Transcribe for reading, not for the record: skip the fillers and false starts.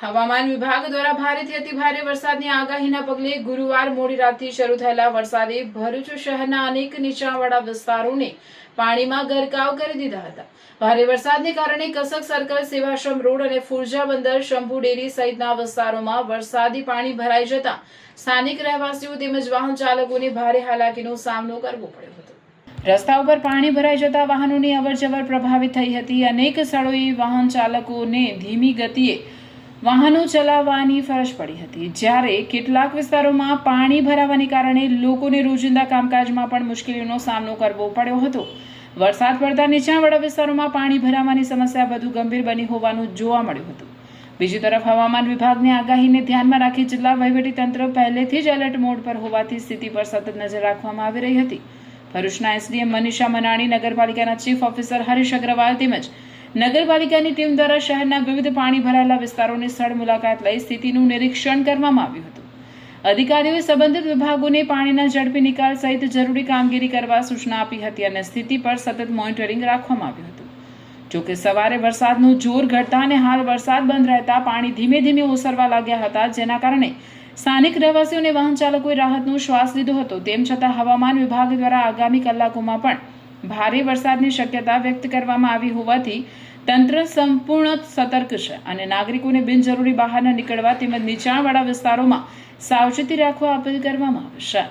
હવામાન વિભાગ દ્વારા ભારેથી અતિભારે વરસાદની આગાહીના પગલે ગુરુવાર મોડી રાતથી શરૂ થયેલા વરસાદે ભરૂચ શહેરના અનેક નીચાણવાળા વિસ્તારોને પાણીમાં ગરકાવ કરી દીધા હતા. ભારે વરસાદને કારણે કસક સર્કલ, સેવાશ્રમ રોડ અને ફુરજા બંદર, શંભુ ડેરી સહિતના વિસ્તારોમાં વરસાદી પાણી ભરાઈ જતા સ્થાનિક રહેવાસીઓ તેમજ વાહન ચાલકોને ભારે હાલાકીનો સામનો કરવો પડ્યો હતો. રસ્તા ઉપર પાણી ભરાઈ જતા વાહનોની અવરજવર પ્રભાવિત થઈ હતી. અનેક સ્થળોએ વાહન ચાલકોને ધીમી ગતિએ વાહનો ચલાવવાની ફરજ પડી હતી, જ્યારે કેટલાક વિસ્તારોમાં પાણી ભરાવાને કારણે લોકોને રોજિંદા કામકાજમાં પણ મુશ્કેલીઓનો સામનો કરવો પડ્યો હતો. વરસાદ પડતા નીચાણવાળા વિસ્તારોમાં પાણી ભરાવાની સમસ્યા વધુ ગંભીર બની હોવાનું જોવા મળ્યું હતું. બીજી તરફ હવામાન વિભાગની આગાહીને ધ્યાનમાં રાખી જિલ્લા વહીવટીતંત્ર પહેલેથી જ એલર્ટ મોડ પર હોવાથી સ્થિતિ પર સતત નજર રાખવામાં આવી રહી હતી. ભરૂચના એસડીએમ મનીષા મનાણી, નગરપાલિકાના ચીફ ઓફિસર હરીશ અગ્રવાલ તેમજ નગરપાલિકાની ટીમ દ્વારા શહેરના વિવિધ પાણી ભરાયેલા વિસ્તારોની સ્થળ મુલાકાત લઈ સ્થિતિનું નિરીક્ષણ કરવામાં આવ્યું હતું. અધિકારીઓએ સંબંધિત વિભાગોને પાણીના ઝડપી નિકાલ સહિત જરૂરી કામગીરી કરવા સૂચના આપી હતી અને સ્થિતિ પર સતત મોનિટરિંગ રાખવામાં આવ્યું હતું. જોકે સવારે વરસાદનું જોર ઘટતા અને હાલ વરસાદ બંધ રહેતા પાણી ધીમે ધીમે ઓસરવા લાગ્યા હતા, જેના કારણે સ્થાનિક રહેવાસીઓ અને વાહન ચાલકોએ રાહતનો શ્વાસ લીધો હતો. તેમ છતાં હવામાન વિભાગ દ્વારા આગામી કલાકોમાં પણ ભારે વરસાદની શક્યતા વ્યક્ત કરવામાં આવી હોવાથી તંત્ર સંપૂર્ણ સતર્ક છે અને નાગરિકોને બિનજરૂરી બહાર ન નીકળવા તેમજ નીચાણવાળા વિસ્તારોમાં સાવચેતી રાખવા અપીલ કરવામાં આવી છે.